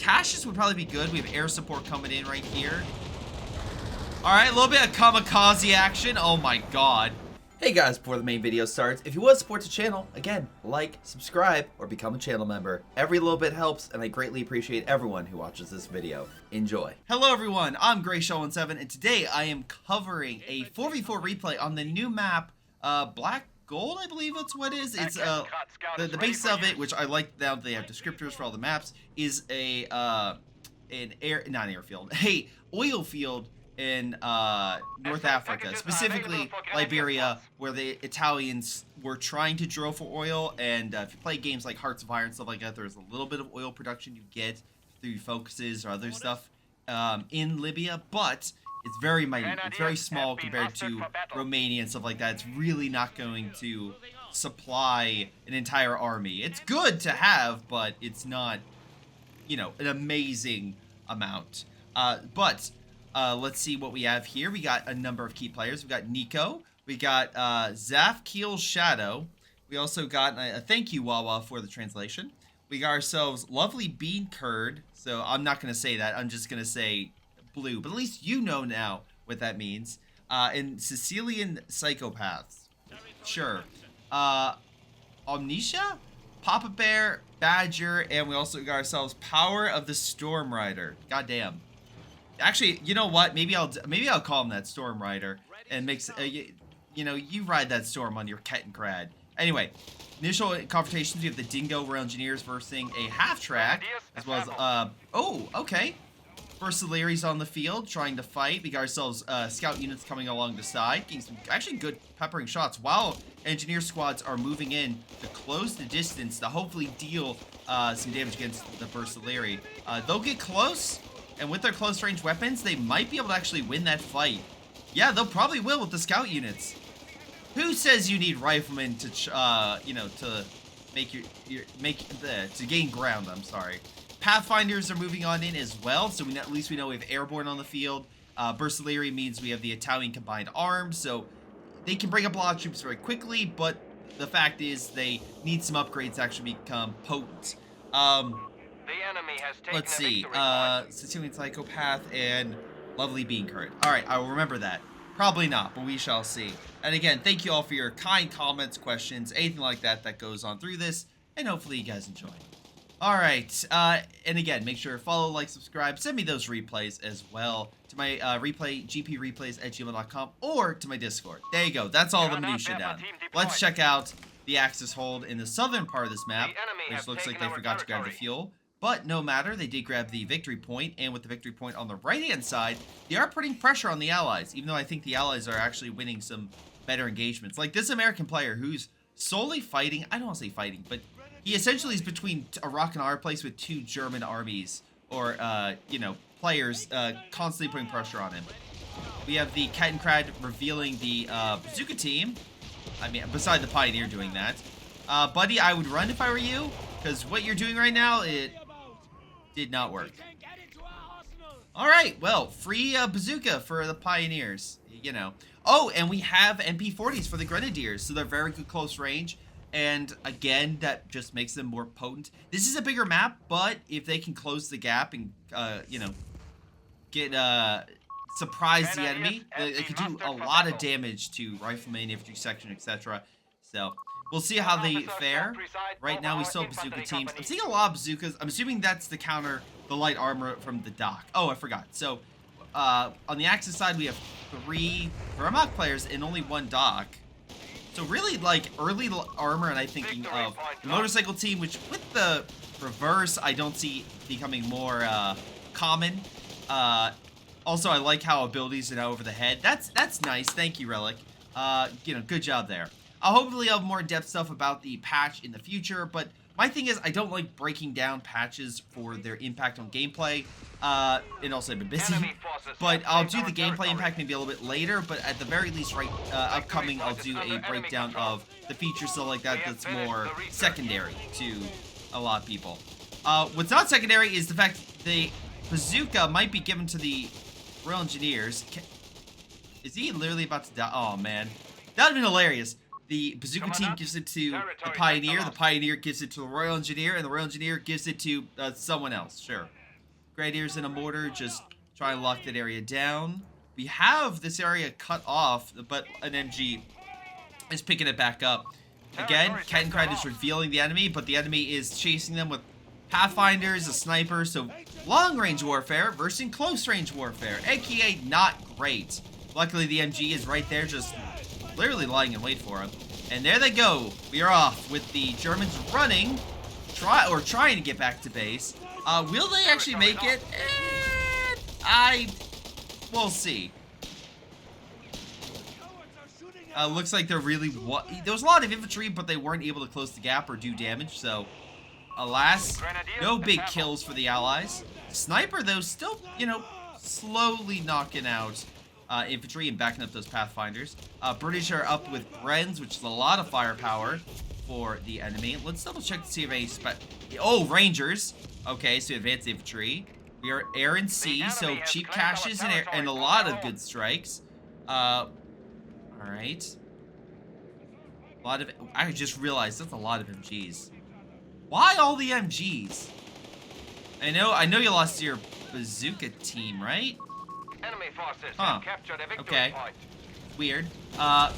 Cassius would probably be good. We have air support coming in right here. All right, a little bit of kamikaze action. Oh my god. Hey guys, before the main video starts, if you want to support the channel, again, like, subscribe, or become a channel member. Every little bit helps, and I greatly appreciate everyone who watches this video. Enjoy. Hello everyone, I'm Greyshot17, and today I am covering a 4v4 replay on the new map, Black Gold, I believe that's what it is. It's the base of it, which I like now they have descriptors for all the maps, is a oil field in North Africa, specifically Liberia, where the Italians were trying to drill for oil. And if you play games like Hearts of Iron and stuff like that, there's a little bit of oil production you get through focuses or other stuff in Libya, but it's very minute. It's very small compared to Romania and stuff like that. It's really not going to supply an entire army. It's good to have, but it's not, you know, an amazing amount. Let's see what we have here. We got a number of key players. We got Nico. We got Zafkiel Shadow. We also got a thank you, Wawa, for the translation. We got ourselves Lovely Bean Curd. So I'm not going to say that. I'm just going to say blue. But at least you know now what that means. And Sicilian Psychopaths. Sure. Omniscia, Papa Bear, Badger, and we also got ourselves Power of the Storm Rider. Goddamn. Actually, you know what? Maybe I'll call him that Storm Rider and makes you know, you ride that storm on your Kettenkrad. Anyway, initial confrontations. We have the Dingo Rail Engineers versus a half track, as well as oh, okay. Versalieri's on the field trying to fight. We got ourselves scout units coming along the side, getting some actually good peppering shots, while engineer squads are moving in to close the distance to hopefully deal some damage against the Versalieri. They'll get close. And with their close-range weapons, they might be able to actually win that fight. Yeah, they'll probably will with the scout units. Who says you need riflemen to, you know, to make to gain ground? I'm sorry. Pathfinders are moving on in as well, so at least we know we have airborne on the field. Versalieri means we have the Italian combined arms, so they can bring up a lot of troops very quickly. But the fact is, they need some upgrades to actually become potent. Let's see, Sicilian Psychopath and Lovely Bean Curd. Alright, I will remember that. Probably not, but we shall see. And again, thank you all for your kind comments, questions, anything like that that goes on through this, and hopefully you guys enjoy. Alright, and again, make sure to follow, like, subscribe, send me those replays as well to my gpreplays@gmail.com or to my Discord. There you go, that's all the minutia down. Let's check out the Axis hold in the southern part of this map, which looks like they forgot to grab the fuel. But no matter, they did grab the victory point, and with the victory point on the right-hand side, they are putting pressure on the Allies, even though I think the Allies are actually winning some better engagements. Like this American player who's solely fighting, I don't want to say fighting, but he essentially is between a rock and a hard place with two German armies, or, you know, players constantly putting pressure on him. We have the Kettenkrad revealing the Bazooka team. I mean, beside the Pioneer doing that. Buddy, I would run if I were you, because what you're doing right now, it did not work. Alright, well, free bazooka for the Pioneers, you know. Oh, and we have MP40s for the Grenadiers, so they're very good close range. And again, that just makes them more potent. This is a bigger map, but if they can close the gap and, you know, get, surprise the enemy, they could do a lot of damage to riflemen, infantry section, etc. So we'll see how they fare. Right now, we still have bazooka teams. I'm seeing a lot of bazookas. I'm assuming that's to counter the light armor from the dock. Oh, I forgot. So, on the Axis side, we have 3 Primasx players and only 1 dock. So really, like, early armor, and I'm thinking of the motorcycle team, which with the reverse, I don't see becoming more common. Also, I like how abilities are now over the head. That's nice. Thank you, Relic. You know, good job there. I'll hopefully have more in-depth stuff about the patch in the future, but my thing is I don't like breaking down patches for their impact on gameplay, and also I've been busy, but I'll do the gameplay impact maybe a little bit later, but at the very least, right, upcoming, I'll do a breakdown of the features, stuff like that, that's more secondary to a lot of people. What's not secondary is the fact that the bazooka might be given to the Royal Engineers. Is he literally about to die? Oh, man. That would have been hilarious. The bazooka team gives it to the Pioneer gives it to the Royal Engineer, and the Royal Engineer gives it to someone else. Sure. Grenadiers and a mortar just try and lock that area down. We have this area cut off, but an MG is picking it back up. Again, Kettenkrad is revealing the enemy, but the enemy is chasing them with Pathfinders, a sniper, so long-range warfare versus close-range warfare, aka not great. Luckily, the MG is right there, just literally lying in wait for him. And there they go. We are off with the Germans running, trying to get back to base. Will they actually make it? We'll see. Looks like they're really there was a lot of infantry, but they weren't able to close the gap or do damage, so alas, no big kills for the Allies. Sniper, though, still, you know, slowly knocking out infantry and backing up those Pathfinders. British are up with Bren's, which is a lot of firepower for the enemy. Let's double check to see if any Rangers. Okay, so advanced infantry. We are air and sea, so cheap caches and a lot of good strikes. Alright. I just realized that's a lot of MGs. Why all the MGs? I know you lost your bazooka team, right? Enemy forces Huh. have captured a victory Okay. point. Weird.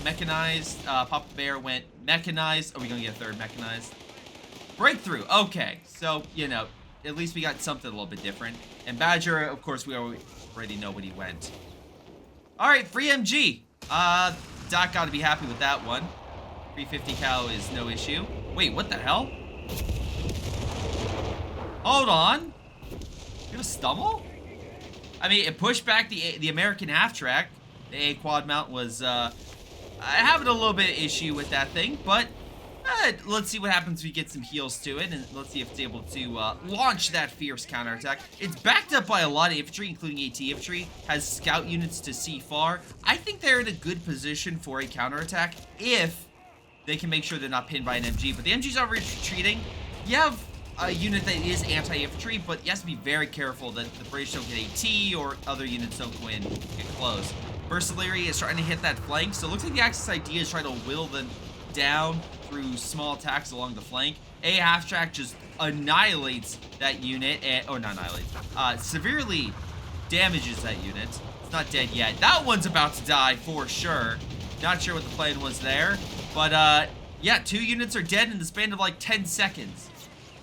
Mechanized. Papa Bear went mechanized. Are we gonna get a third mechanized? Breakthrough. Okay. So, you know, at least we got something a little bit different. And Badger, of course, we already know when he went. Alright, free MG. Doc gotta be happy with that one. 350 cal is no issue. Wait, what the hell? Hold on. You have a stumble? I mean, it pushed back the American half-track. The A quad mount was, having a little bit of issue with that thing, but let's see what happens if we get some heals to it, and let's see if it's able to launch that fierce counterattack. It's backed up by a lot of infantry, including AT infantry, has scout units to see far. I think they're in a good position for a counterattack if they can make sure they're not pinned by an MG, but the MG's already retreating. You have a unit that is anti-infantry, but you have to be very careful that the British don't get AT or other units don't go in and get close. Artillery is trying to hit that flank, so it looks like the Axis idea is trying to whittle them down through small attacks along the flank. A half-track just annihilates that unit, or not annihilates, severely damages that unit. It's not dead yet. That one's about to die for sure. Not sure what the plan was there, but yeah, 2 units are dead in the span of like 10 seconds.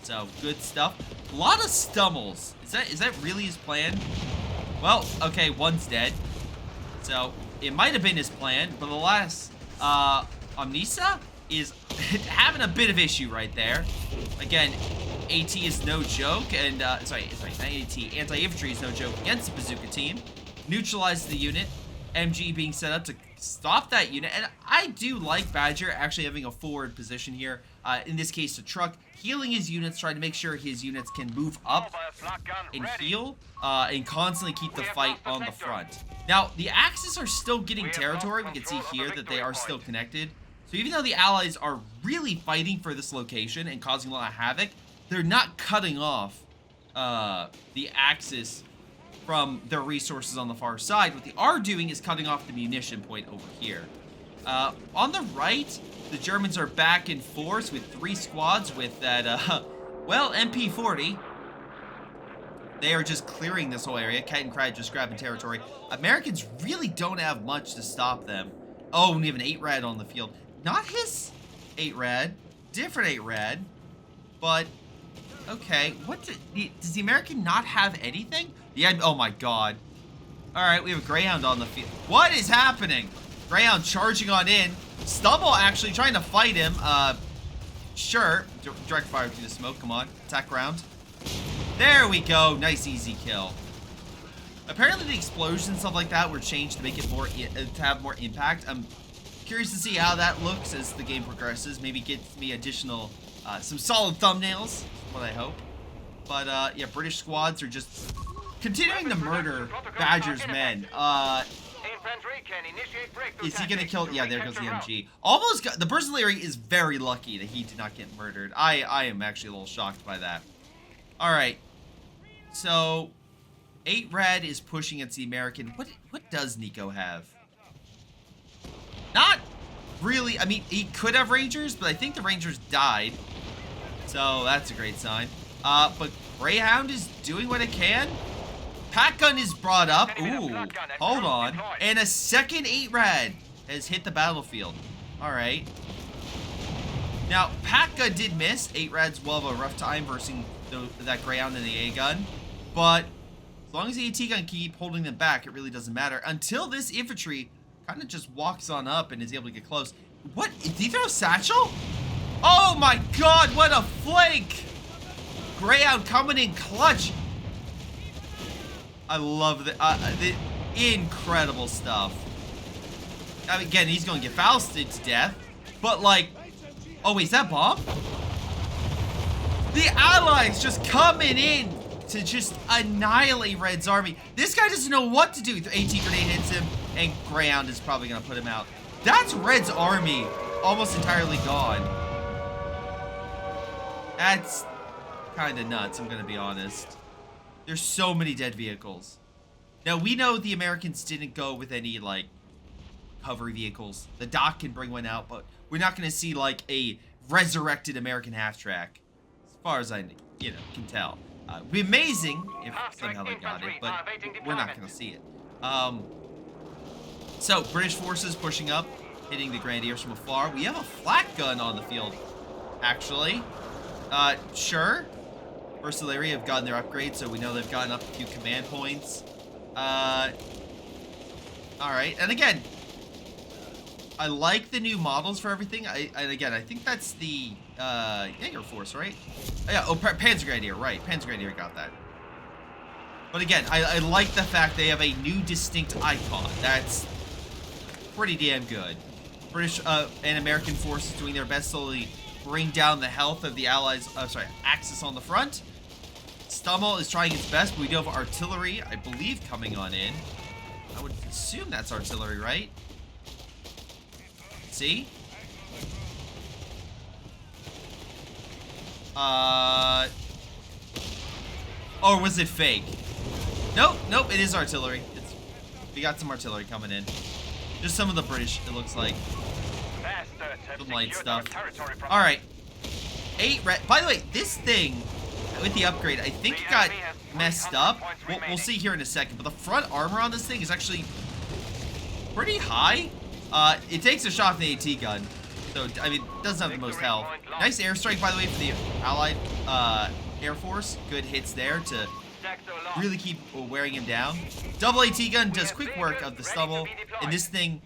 So, good stuff. A lot of stumbles. Is that really his plan? Well, okay, one's dead. So, it might have been his plan, but the last, Omnisa is having a bit of issue right there. Again, AT is no joke, and, sorry, not AT, anti-infantry is no joke against the bazooka team. Neutralize the unit. MG being set up to stop that unit, and I do like Badger actually having a forward position here. In this case, a truck healing his units, trying to make sure his units can move up and heal, and constantly keep the fight on the front. Now, the Axis are still getting territory. We can see here that they are still connected. So even though the Allies are really fighting for this location and causing a lot of havoc, they're not cutting off the Axis from their resources on the far side. What they are doing is cutting off the munition point over here. On the right, the Germans are back in force with 3 squads with that, well, MP40. They are just clearing this whole area. Kettenkrad just grabbing territory. Americans really don't have much to stop them. Oh, and we have an 8-rad on the field. Not his 8-rad. Different 8-rad. But, okay. Does the American not have anything? Oh my god. Alright, we have a Greyhound on the field. What is happening? Greyhound charging on in. Stumble actually trying to fight him. Sure. Direct fire through the smoke. Come on. Attack round. There we go. Nice easy kill. Apparently the explosions and stuff like that were changed to make it more, to have more impact. I'm curious to see how that looks as the game progresses. Maybe gets me additional, some solid thumbnails. What I hope. But, yeah, British squads are just continuing to murder Badger's men. Is he gonna kill? Yeah, there goes the MG. Almost got, the Bersaglieri is very lucky that he did not get murdered. I am actually a little shocked by that. Alright. So, 8-rad is pushing against the American. What does Nico have? Not really. I mean, he could have Rangers, but I think the Rangers died. So, that's a great sign. But Greyhound is doing what it can. Pack gun is brought up. Ooh, hold on. And a second 8-rad has hit the battlefield. All right. Now, Pack gun did miss. 8-rads will have a rough time versus that Greyhound and the A-gun. But as long as the AT gun can keep holding them back, it really doesn't matter. Until this infantry kind of just walks on up and is able to get close. What? Did he throw a satchel? Oh my god, what a flank! Greyhound coming in clutch. I love the incredible stuff. I mean, again, he's going to get Fausted to death. But like, oh wait, is that bomb? The Allies just coming in to just annihilate Red's army. This guy doesn't know what to do. The AT grenade hits him, and Greyhound is probably going to put him out. That's Red's army almost entirely gone. That's kind of nuts, I'm going to be honest. There's so many dead vehicles. Now, we know the Americans didn't go with any, like, cover vehicles. The doc can bring one out, but we're not going to see, like, a resurrected American half-track. As far as I, can tell. It'd be amazing if somehow they got it, but we're not going to see it. So, British forces pushing up, hitting the Grenadiers from afar. We have a flak gun on the field, actually. Sure. Artillery have gotten their upgrade, so we know they've gotten up a few command points. Alright, and again, I like the new models for everything. And again, I think that's the Jaeger Force, right? Oh, yeah, Panzer Grenadier, right. Panzer Grenadier got that. But again, I like the fact they have a new distinct icon. That's pretty damn good. British and American forces doing their best to slowly bring down the health of the Allies, Axis on the front. Stummel is trying its best, but we do have artillery, I believe, coming on in. I would assume that's artillery, right? See? Or was it fake? Nope, it is artillery. We got some artillery coming in. Just some of the British, it looks like. Some light stuff. Alright. 8-rad. By the way, this thing, with the upgrade, I think it got messed up. We'll see here in a second. But the front armor on this thing is actually pretty high. It takes a shot from the AT gun. So, I mean, it doesn't have the most health. Nice airstrike, by the way, for the Allied Air Force. Good hits there to really keep wearing him down. Double AT gun does quick work of the stubble. And this thing,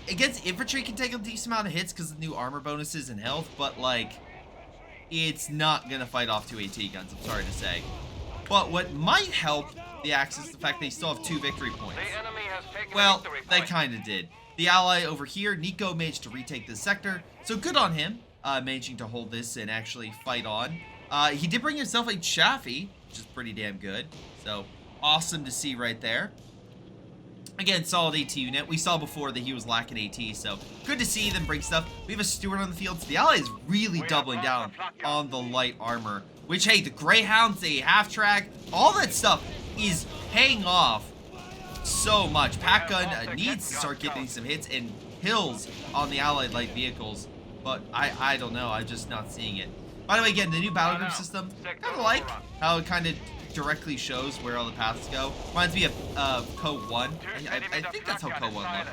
against infantry, can take a decent amount of hits because of the new armor bonuses and health. But, like, it's not going to fight off 2 AT guns, I'm sorry to say. But what might help the Axis is the fact they still have 2 victory points. Well, they kind of did. The ally over here, Nico, managed to retake this sector, so good on him, managing to hold this and actually fight on. He did bring himself a Chaffee, which is pretty damn good, so awesome to see right there. Again, solid AT unit. We saw before that he was lacking AT, so good to see them bring stuff. We have a Steward on the field, so the ally is really doubling down on the light armor, which, hey, the Greyhounds, the half-track, all that stuff is paying off so much. Pack gun needs to start getting some hits and kills on the allied light vehicles, but I don't know. I'm just not seeing it. By the way, again, the new battle group system, kind of like how it kind of directly shows where all the paths go. Reminds me of Co 1. I think that's how Co 1 looked.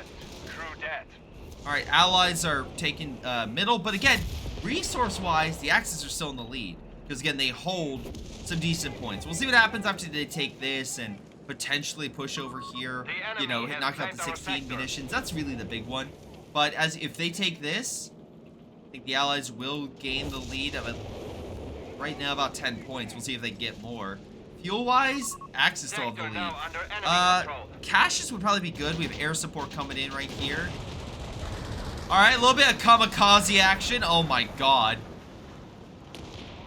Alright, allies are taking middle, but again, resource-wise, the Axis are still in the lead. Because again, they hold some decent points. We'll see what happens after they take this and potentially push over here, you know, knock out the 16 munitions. That's really the big one. But if they take this, I think the Allies will gain the lead of right now about 10 points. We'll see if they get more. Fuel-wise, Axis still have the lead. Caches would probably be good. We have air support coming in right here. Alright, a little bit of kamikaze action. Oh my god.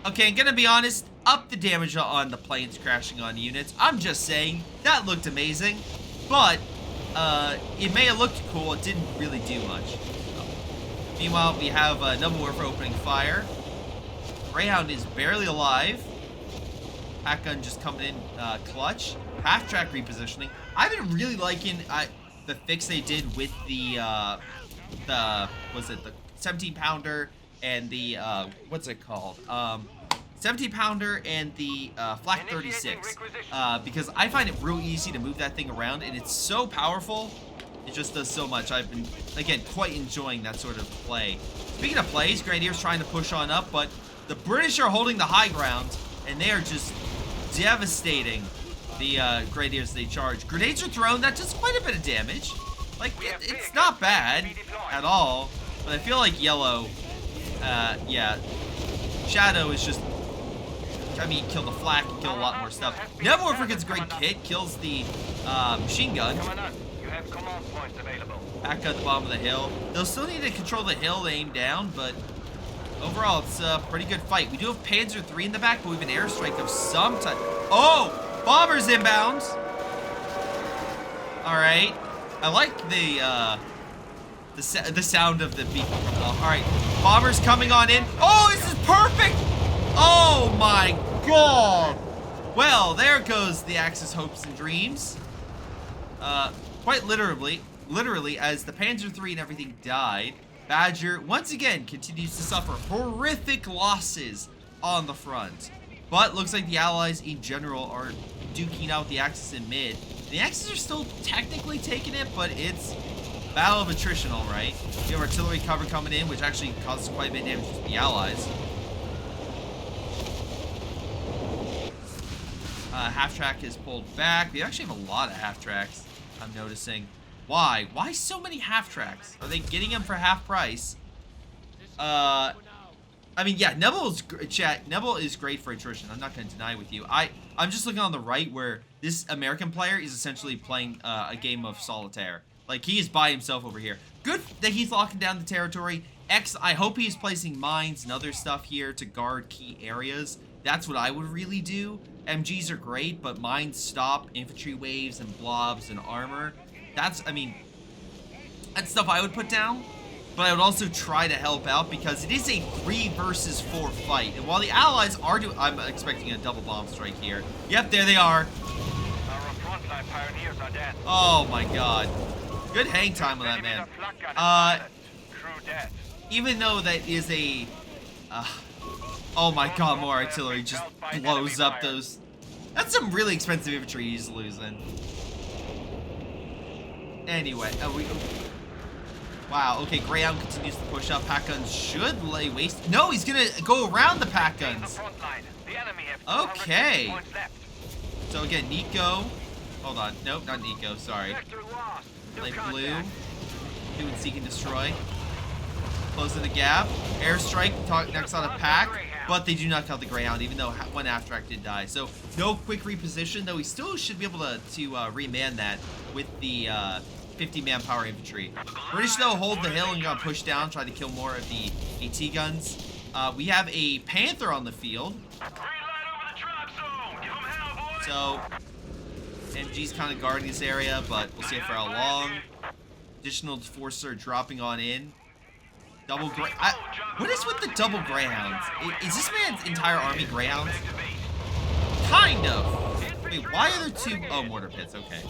Okay, I'm gonna be honest, up the damage on the planes crashing on units. I'm just saying, that looked amazing, but it may have looked cool, it didn't really do much. Meanwhile, we have Noble Warfare opening fire. Greyhound is barely alive. Pack gun just coming in clutch. Half-track repositioning. I've been really liking the fix they did with the 17-pounder and the, what's it called? 70 pounder and the flak 36 because I find it real easy to move that thing around, and it's so powerful. It just does so much. I've been, again, quite enjoying that sort of play. Speaking of plays, Grenadiers trying to push on up, but the British are holding the high ground, and they are just devastating the Grenadiers they charge. Grenades are thrown. That does quite a bit of damage. Like, it's not bad at all, but I feel like yellow, yeah, Shadow is just, I mean, kill the flak and kill a lot more stuff. Nebelwerfer gets a great hit, kills the machine gun. Back at the bottom of the hill. They'll still need to control the hill to aim down, but overall, it's a pretty good fight. We do have Panzer III in the back, but we have an airstrike of some type. Oh! Bombers inbound! Alright. I like the sound of the beep. Alright. Bombers coming on in. Oh, this is perfect! Oh my god! Well, there goes the Axis hopes and dreams. Quite literally, as the Panzer III and everything died, Badger once again continues to suffer horrific losses on the front. But looks like the Allies in general are duking out the Axis in mid. The Axis are still technically taking it, but it's battle of attrition, all right. We have artillery cover coming in, which actually causes quite a bit of damage to the Allies. Half track is pulled back. We actually have a lot of half tracks, I'm noticing. Why? Why so many half tracks? Are they getting them for half price? I mean, yeah, Nebel is great for attrition. I'm not going to deny with you. I'm just looking on the right where this American player is essentially playing a game of solitaire. Like, he is by himself over here. Good that he's locking down the territory. I hope he's placing mines and other stuff here to guard key areas. That's what I would really do. MGs are great, but mines stop infantry waves and blobs and armor. That's stuff I would put down. But I would also try to help out because it is a 3 versus 4 fight. And while the Allies are I'm expecting a double bomb strike here. Yep, there they are. Our frontline pioneers are dead. Oh my god. Good hang time on that man. Even though that is a... oh my god, more artillery just blows up those... That's some really expensive infantry he's losing. Anyway, wow, okay, Greyhound continues to push up. Pack guns should lay waste. No, he's gonna go around the pack guns. Okay. So again, Nico. Hold on. Nope, not Nico, sorry. Light blue. Doing seek and destroy. Closing the gap. Airstrike next on a pack. But they do not count the Greyhound, even though one half track did die. So no quick reposition, though he still should be able to reman that with the 50 manpower infantry. British, though, hold the hill and gonna push down, try to kill more of the AT guns. We have a Panther on the field. So MG's kind of guarding this area, but we'll see it for how long. Additional forces are dropping on in. Double what is with the double Greyhounds? Is this man's entire army Greyhounds? Kind of. Wait, why are there 2? Oh, mortar pits. Okay.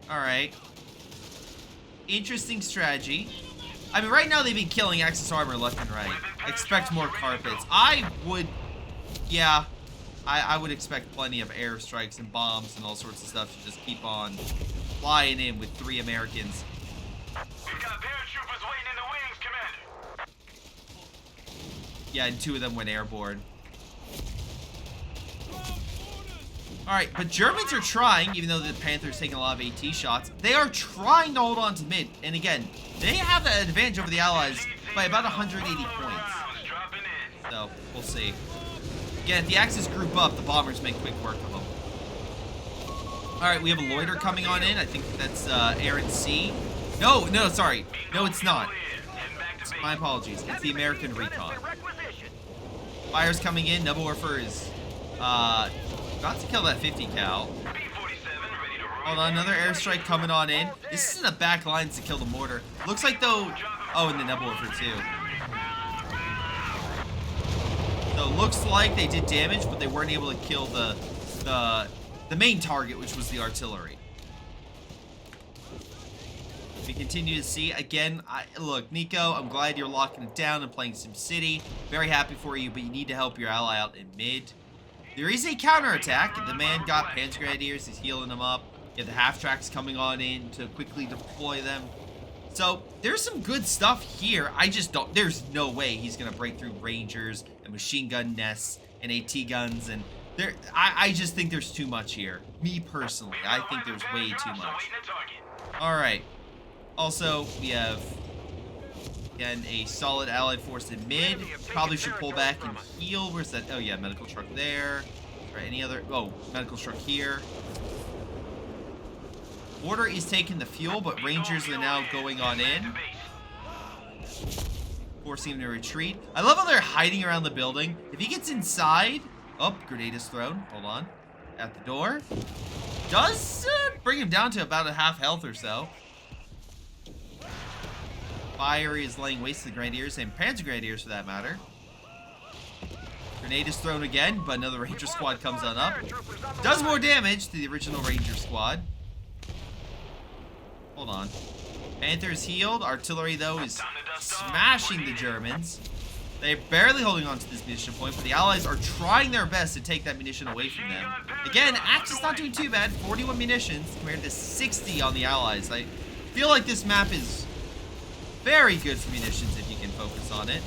All right. Interesting strategy. I mean, right now they've been killing Axis armor left and right. Expect more carpets. I would expect plenty of airstrikes and bombs and all sorts of stuff to just keep on flying in with 3 Americans. We've got paratroopers waiting in the wings, Commander. Yeah, and 2 of them went airborne. Alright, but Germans are trying, even though the Panther's taking a lot of AT shots, they are trying to hold on to mid. And again, they have the advantage over the Allies by about 180 points. So, we'll see. Again, if the Axis group up, the bombers make quick work of them. Alright, we have a loiter coming on in. I think that's Aaron C. No, sorry. No, it's not. My apologies. It's the American recon. Fire's coming in. Nebelwerfer is about to kill that 50 cal. Hold on, another airstrike coming on in. This is in the back lines to kill the mortar. Looks like though... Oh, and the Nebelwerfer too. So looks like they did damage, but they weren't able to kill the main target, which was the artillery. We continue to see, again, look, Nico, I'm glad you're locking it down and playing SimCity. Very happy for you, but you need to help your ally out in mid. There is a counterattack. The man got Panzer Grenadiers. He's healing them up. You have the half-tracks coming on in to quickly deploy them. So there's some good stuff here. I just don't, there's no way he's going to break through Rangers and machine gun nests and AT guns. And there, I just think there's too much here. Me personally, I think there's way too much. All right. Also, we have, again, a solid allied force in mid. Probably should pull back and heal. Where's that? Oh, yeah, medical truck there. Right, any other? Oh, medical truck here. Border is taking the fuel, but Rangers are now going on in. Forcing him to retreat. I love how they're hiding around the building. If he gets inside... Oh, grenade is thrown. Hold on. At the door. Does bring him down to about a half health or so. Fire is laying waste to the Grenadiers and Panzer Grenadiers for that matter. Grenade is thrown again, but another Ranger squad comes on up. Does more damage to the original Ranger squad. Hold on. Panther's healed. Artillery, though, is smashing the Germans. They're barely holding on to this munition point, but the Allies are trying their best to take that munition away from them. Again, Axis not doing too bad. 41 munitions compared to 60 on the Allies. I feel like this map is very good for munitions if you can focus on it.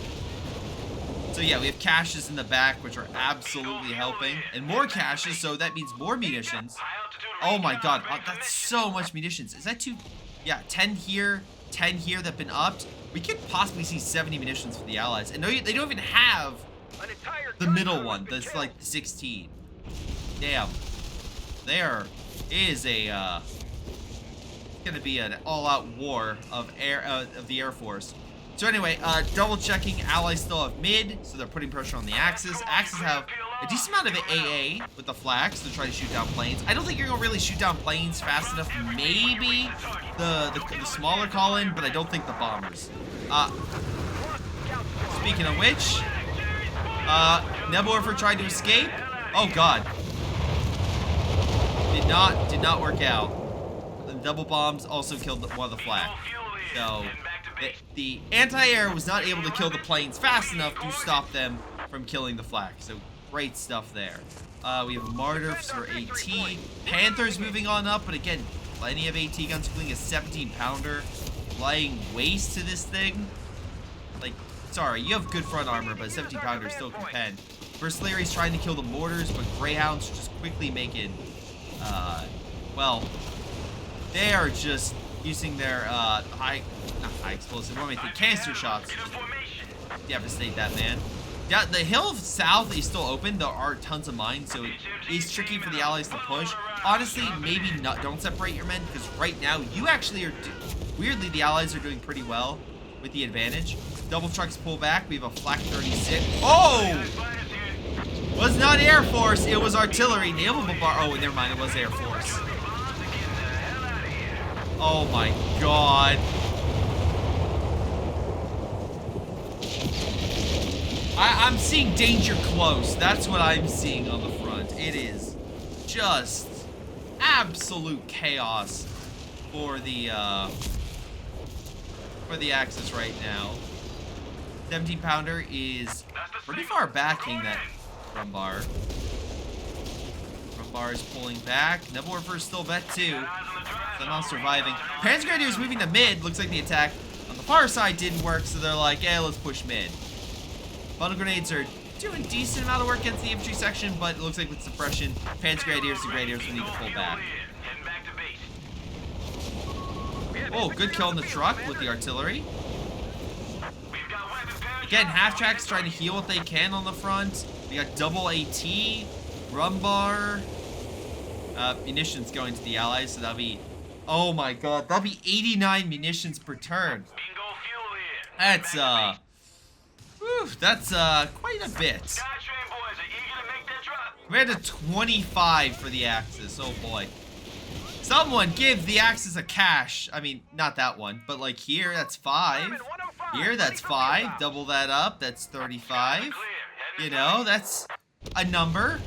So yeah, we have caches in the back, which are absolutely helping. And more caches, so that means more munitions. Oh my god, that's so much munitions. Is that too... Yeah, 10 here, 10 here that have been upped. We could possibly see 70 munitions for the Allies. And they don't even have the middle one, that's like 16. Damn. There is a... It's gonna be an all-out war of the Air Force. So anyway, double checking, Allies still have mid, so they're putting pressure on the Axis. Axis have a decent amount of AA with the flags to try to shoot down planes. I don't think you're gonna really shoot down planes fast enough. Maybe the smaller column, but I don't think the bombers. Speaking of which, Nebelwerfer tried to escape. Oh god, did not work out. The double bombs also killed one of the flag. So the anti-air was not able to kill the planes fast enough to stop them from killing the flag. So great stuff there. We have Martyrs for AT. Panthers moving on up, but again, plenty of AT guns, including a 17-pounder. Laying waste to this thing. Like, sorry, you have good front armor, but a 17-pounder still can pen. First Larry's trying to kill the mortars, but Greyhounds just quickly making, well, they are just using their, not high explosive, what am I thinking, canister shots to just devastate that man. Yeah, the hill south is still open. There are tons of mines, so it is tricky for the Allies to push. Honestly, maybe not. Don't separate your men, because right now you actually are... Weirdly, the Allies are doing pretty well with the advantage. Double trucks pull back. We have a flak 36. Oh! Was not Air Force. It was artillery. Naval bombard. Oh, never mind. It was Air Force. Oh my god. I'm seeing danger close. That's what I'm seeing on the front. It is just absolute chaos for the Axis right now. 17-pounder is pretty far backing that Rumbar. Rumbar is pulling back. Nebelwerfer is still vet too. Somehow surviving. Panzer Grenadiers moving to mid. Looks like the attack on the far side didn't work, so they're like, yeah, let's push mid. Bundle grenades are doing a decent amount of work against the infantry section, but it looks like with suppression, Panzer Grenadiers and Grenadiers will need to pull back. Oh, good kill on the truck with the artillery. Again, half-tracks trying to heal what they can on the front. We got double AT, Rumbar, munitions going to the Allies, so that'll be... Oh my god, that'll be 89 munitions per turn. That's, that's quite a bit. We're at a 25 for the Axis. Oh boy. Someone give the Axis a cash. I mean, not that one, but like here, that's 5. Here, that's 5. Double that up, that's 35. You know, that's a number.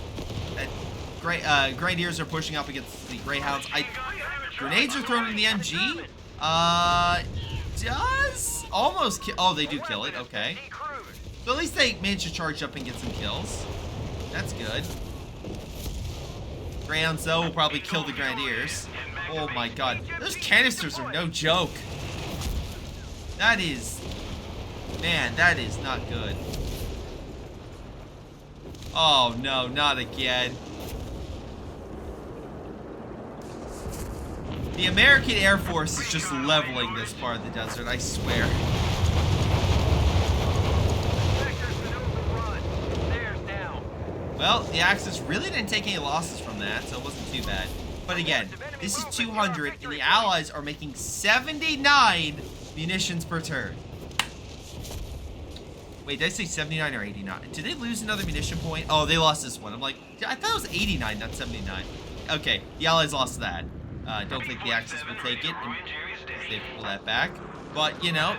Grenadiers are pushing up against the Greyhounds. Grenades are thrown in the MG. Does almost kill. Oh, they do kill it. Okay. So at least they managed to charge up and get some kills. That's good. Greyhounds, though, will probably kill the Grenadiers. Oh my god. Those canisters are no joke. That is... Man, that is not good. Oh no, not again. The American Air Force is just leveling this part of the desert, I swear. Well, the Axis really didn't take any losses from that, so it wasn't too bad. But again, this is 200, and the Allies are making 79 munitions per turn. Wait, did I say 79 or 89? Did they lose another munition point? Oh, they lost this one. I'm like, I thought it was 89, not 79. Okay, the Allies lost that. Don't think the Axis will take it, and they pull that back. But, you know,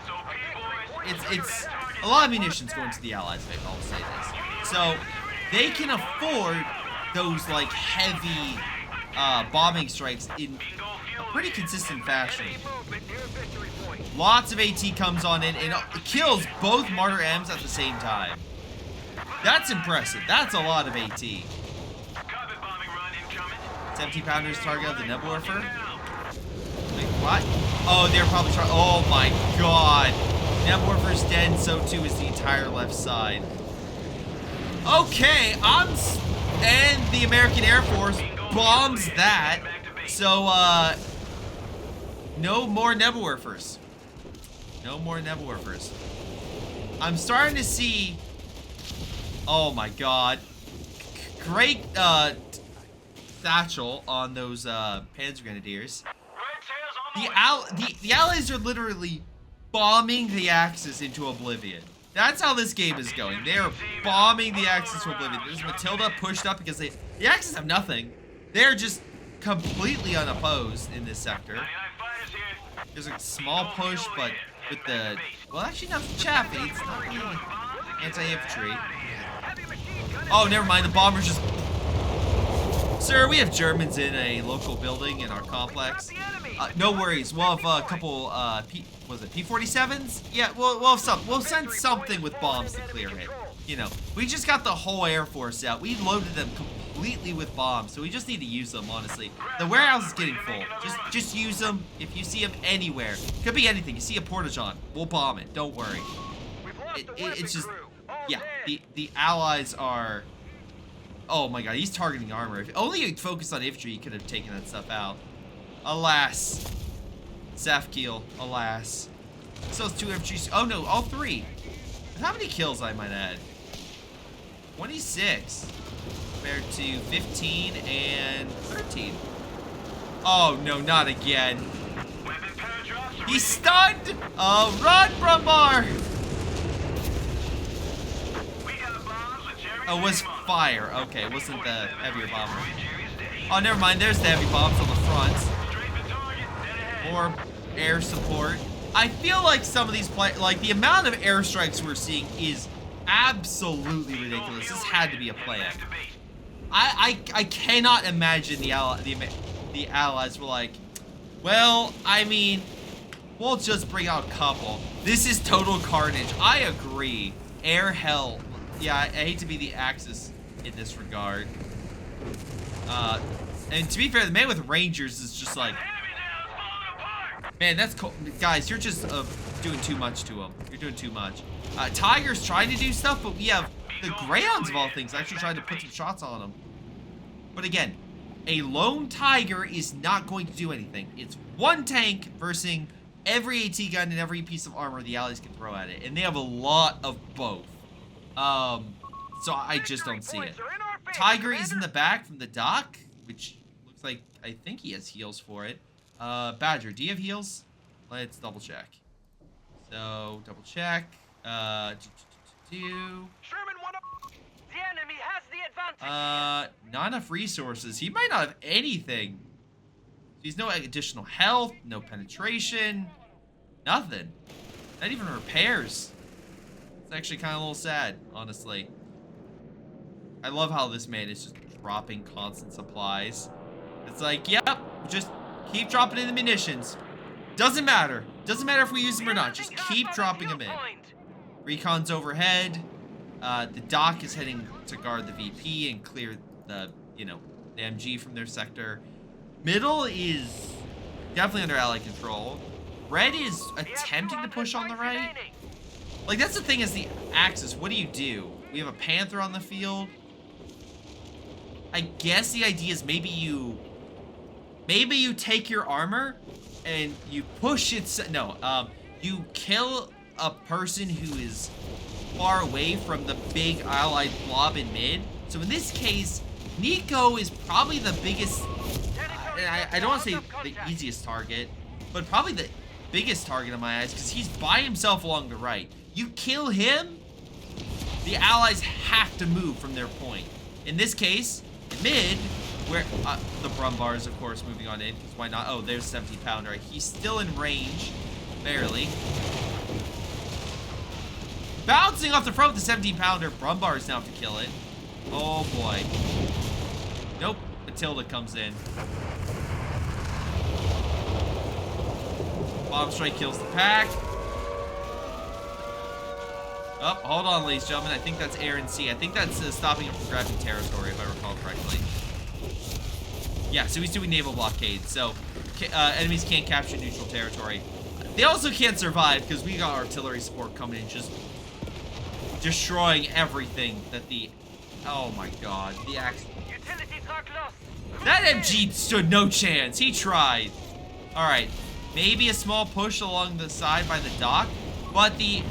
it's a lot of munitions going to the Allies, maybe I'll say this. So, they can afford those, like, heavy bombing strikes in a pretty consistent fashion. Lots of AT comes on in and it kills both Martyr M's at the same time. That's impressive. That's a lot of AT. 70-pounders target of the Nebelwerfer. Wait, what? Oh, they're probably trying. Oh my god. Nebelwerfer's dead, and so too is the entire left side. Okay, and the American Air Force bombs that. So, no more Nebelwerfers. No more Nebelwerfers. I'm starting to see... Oh my god. Great, satchel on those, Panzer Grenadiers. The Allies are literally bombing the Axis into oblivion. That's how this game is going. They're bombing the Axis to oblivion. There's Matilda pushed up because the Axis have nothing. They're just completely unopposed in this sector. There's a small push, but with the... Well, actually, not the Chaffee. It's not really anti-infantry. Oh, never mind. The bombers just... Sir, we have Germans in a local building in our complex. No worries. We'll have a couple, P-47s? Yeah, we'll send something with bombs to clear it. You know, we just got the whole Air Force out. We loaded them completely with bombs, so we just need to use them, honestly. The warehouse is getting full. Just use them. If you see them anywhere, could be anything. You see a porta-john, we'll bomb it. Don't worry. It's just, yeah, the Allies are... Oh my god, he's targeting armor. If only he focused on infantry, he could have taken that stuff out. Alas. Safkiel, alas. So it's 2 infantry. Oh no, all 3. How many kills, I might add? 26. Compared to 15 and 13. Oh no, not again. He's stunned! Oh, run, Brumbar! Oh, it was fire. Okay, it wasn't the heavier bomber. Oh, never mind. There's the heavy bombs on the front. More air support. I feel like some of these like the amount of airstrikes we're seeing is absolutely ridiculous. This had to be a plan. I cannot imagine the Allies were like, well, I mean, we'll just bring out a couple. This is total carnage. I agree. Air hell. Yeah, I hate to be the Axis in this regard. And to be fair, the man with Rangers is just like... Man, that's cool. Guys, you're just doing too much to him. You're doing too much. Tiger's trying to do stuff, but we have the Greyhounds of all things actually trying to put some shots on him. But again, a lone Tiger is not going to do anything. It's one tank versus every AT gun and every piece of armor the Allies can throw at it. And they have a lot of both. So I just don't see it. Tiger is in the back from the dock, which looks like, I think he has heals for it. Badger, do you have heals? Let's double check. So, double check. Not enough resources. He might not have anything. He's no additional health, no penetration, nothing. Not even repairs. It's actually kind of a little sad, honestly. I love how this man is just dropping constant supplies. It's like, yep, just keep dropping in the munitions. Doesn't matter. Doesn't matter if we use them or not. Just keep dropping them in. Recon's overhead. The dock is heading to guard the VP and clear the, the MG from their sector. Middle is definitely under ally control. Red is attempting to push on the right. Like, that's the thing is the Axis. What do? We have a Panther on the field. I guess the idea is maybe you take your armor and you push it. No, you kill a person who is far away from the big allied blob in mid. So in this case, Nico is probably the biggest. I don't want to say the easiest target, but probably the biggest target in my eyes because he's by himself along the right. You kill him, the allies have to move from their point. In this case, mid, where the Brumbar is of course moving on in, because why not? Oh, there's 17 pounder. He's still in range, barely. Bouncing off the front with the 17 pounder. Brumbar is now to kill it. Oh boy. Nope. Matilda comes in. Bomb strike kills the pack. Oh, hold on, ladies and gentlemen. I think that's Air and C. I think that's stopping him from grabbing territory, if I recall correctly. Yeah, so he's doing naval blockade. So enemies can't capture neutral territory. They also can't survive because we got artillery support coming in, just destroying everything that the. Oh my God, the axe. That MG stood no chance. He tried. All right, maybe a small push along the side by the dock, but the.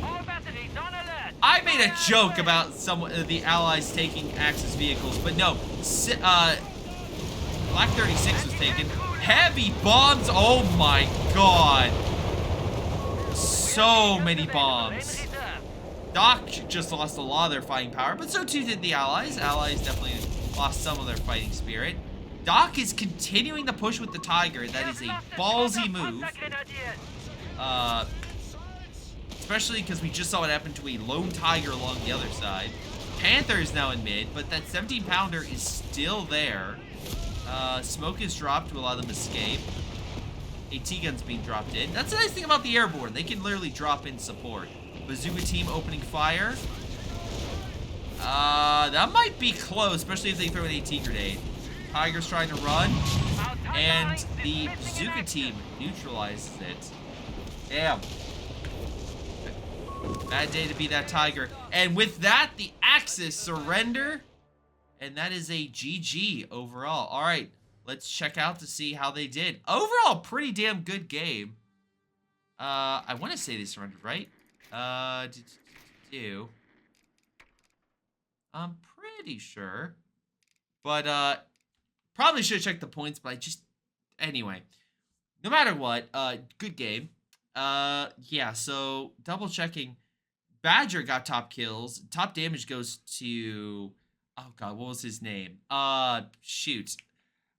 I made a joke about the allies taking Axis vehicles, but no. Black 36 was taken. Heavy bombs. Oh my God. So many bombs. Dock just lost a lot of their fighting power, but so too did the allies. Allies definitely lost some of their fighting spirit. Dock is continuing the push with the Tiger. That is a ballsy move. Especially because we just saw what happened to a lone Tiger along the other side. Panther is now in mid, but that 17 pounder is still there. Smoke is dropped to allow them to escape. AT gun's being dropped in. That's the nice thing about the airborne. They can literally drop in support. Bazooka team opening fire. That might be close, especially if they throw an AT grenade. Tiger's trying to run, and the Bazooka team neutralizes it. Damn. Bad day to be that Tiger. And with that, the Axis surrender. And that is a GG overall. All right, let's check out to see how they did. Overall, pretty damn good game. I want to say they surrendered, right? I'm pretty sure. But, probably should have checked the points, but anyway. No matter what, good game. Yeah, so double checking. Badger got top kills. Top damage goes to, oh God, what was his name? Shoot.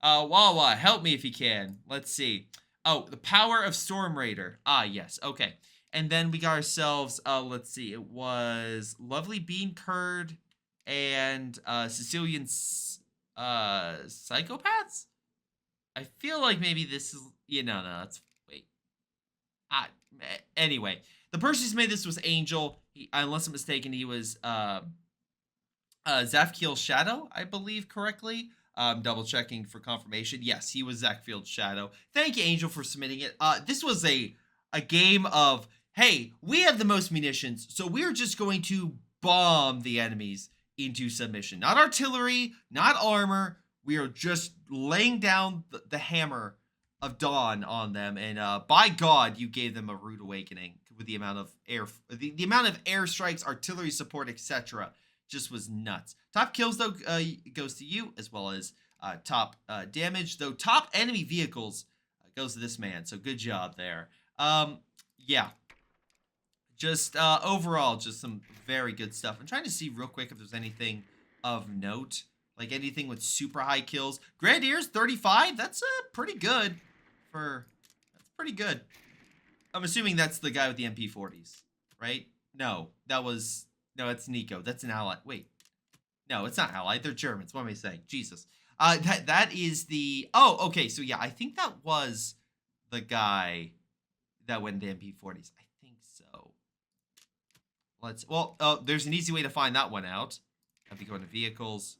Wawa, help me if you can. Let's see. Oh, the power of Storm Raider. Ah, yes. Okay. And then we got ourselves, let's see. It was Lovely Bean Curd and Sicilian Psychopaths? I feel like maybe this is, no, that's, wait. Anyway, the person who's made this was Angel. Unless I'm mistaken, he was Zafkiel's Shadow, I believe correctly. Double checking for confirmation. Yes, he was Zafkiel's Shadow. Thank you, Angel, for submitting it. This was a game of, hey, we have the most munitions, so we're just going to bomb the enemies into submission. Not artillery, not armor. We are just laying down the hammer of dawn on them, and by God, you gave them a rude awakening with the amount of the amount of airstrikes, artillery support, etc. Just was nuts. Top kills though goes to you, as well as top damage. Though top enemy vehicles goes to this man. So good job there. Yeah. Just overall, just some very good stuff. I'm trying to see real quick if there's anything of note, like anything with super high kills. Grenadiers 35. That's pretty good. That's pretty good. I'm assuming that's the guy with the MP40s, right? No, it's Nico. That's an ally. Wait, no, it's not allied. They're Germans. What am I saying? Jesus. That is the. Oh, okay. So yeah, I think that was the guy that went to MP40s. I think so. There's an easy way to find that one out. Have to go into vehicles.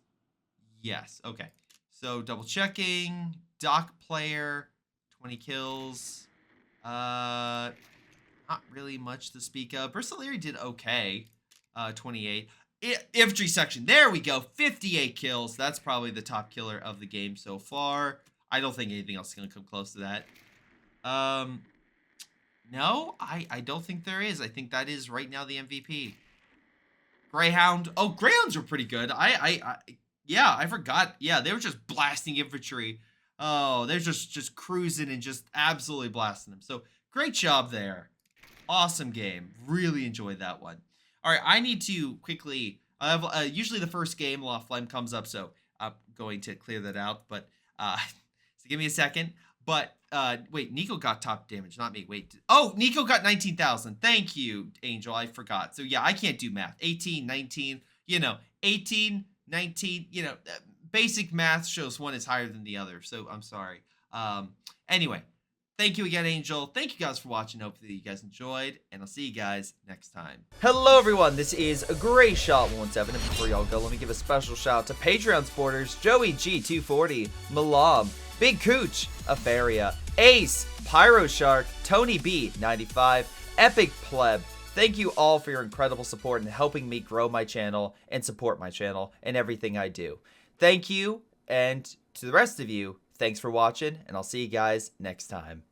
Yes, okay. So double checking, dock player, 20 kills. Not really much to speak of. Bristolieri did okay. 28. Infantry section, there we go. 58 kills. That's probably the top killer of the game so far. I don't think anything else is going to come close to that. No, I don't think there is. I think that is right now the MVP. Greyhound. Oh, Greyhounds were pretty good. Yeah, I forgot. Yeah, they were just blasting infantry. Oh, they're just cruising and just absolutely blasting them. So great job there. Awesome game. Really enjoyed that one. All right, I need to quickly. I have usually the first game Law of Flame comes up, so I'm going to clear that out. But so give me a second. But wait, Nico got top damage, not me. Wait. Oh, Nico got 19,000. Thank you, Angel. I forgot. So yeah, I can't do math. 18, 19. 18, 19. Basic math shows one is higher than the other. So I'm sorry. Anyway. Thank you again, Angel. Thank you guys for watching. Hopefully you guys enjoyed, and I'll see you guys next time. Hello, everyone. This is Greyshot17, and before y'all go, let me give a special shout out to Patreon supporters Joey G240, Milam, Big Cooch, Aphyria, Ace, Pyro Shark, Tonybee 95, Epic Pleb. Thank you all for your incredible support in helping me grow my channel and support my channel and everything I do. Thank you, and to the rest of you, thanks for watching, and I'll see you guys next time.